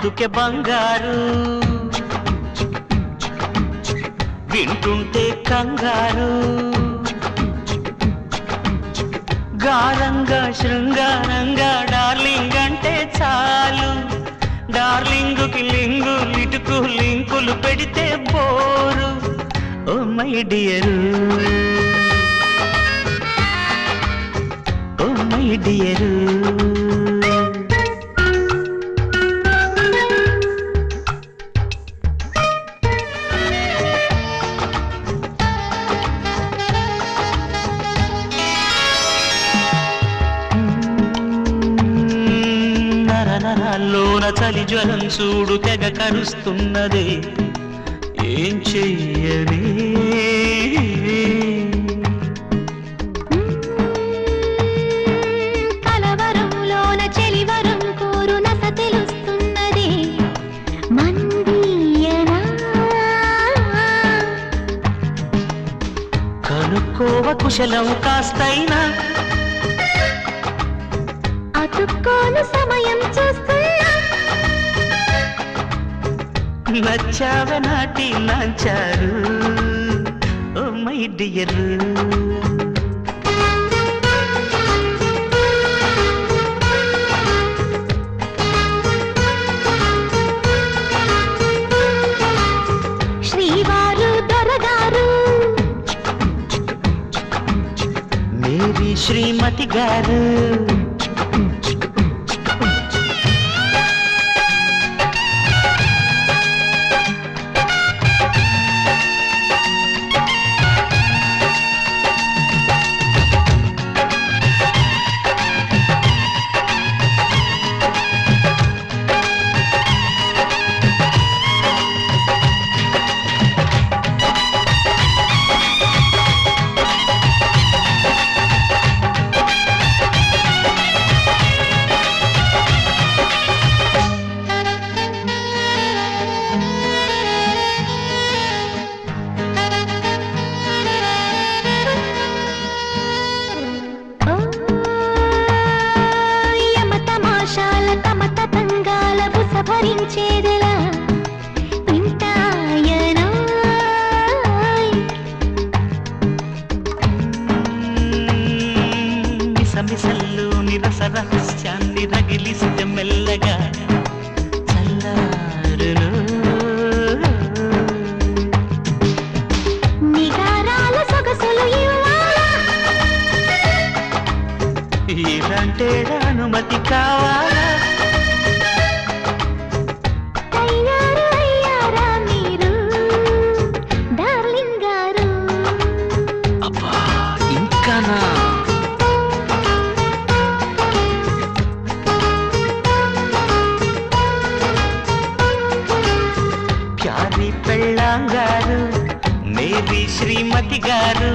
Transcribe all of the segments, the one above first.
అందుకే బంగారు వింటుంటే కంగారు గారంగా శృంగారంగా డార్లింగ్ అంటే చాలు డార్లింగుకి లింగు లిటుకు లింకులు పెడితే bore oh my dear oh my dear నరాల్లోన చలి జ్వరం చూడు తెగ కరుస్తున్నదే ఏం చెయ్యనే కలవరంలోన చెలివరం కోరు నస తెలుస్తున్నదే మందియనా కనుక్కోవ కుశలం కాస్తైనా అతుక్కోను సమయం చూస్తున్నా నచ్చావ నాటి నాంచారు ఓ మై డియర్ శ్రీవారు దొరగారు మేరీ శ్రీమతి గారు భరించేదెలా ఇంటాయనా మిసమిసల్లు నిరస రహస్యాన్ని రగిలిస్తే మెల్లగా చల్లారును నిగారాల సొగసులు ఇలాంటే అనుమతి కావాలా ప్యారి పెళ్ళాంగారు మేరీ శ్రీమతి గారు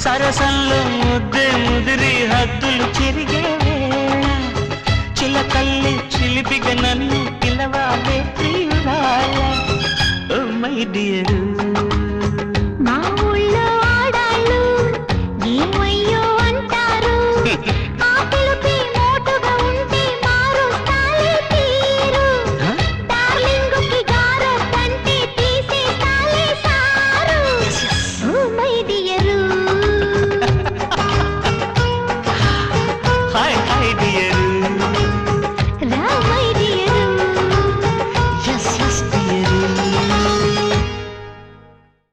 సరసంలో ముద్దే ముదిరి హద్దులు చెరిగే వేళ చిలకల్లి చిలిపిగా నన్ను పిలవాలే ప్రియురాల ఓ మై డియర్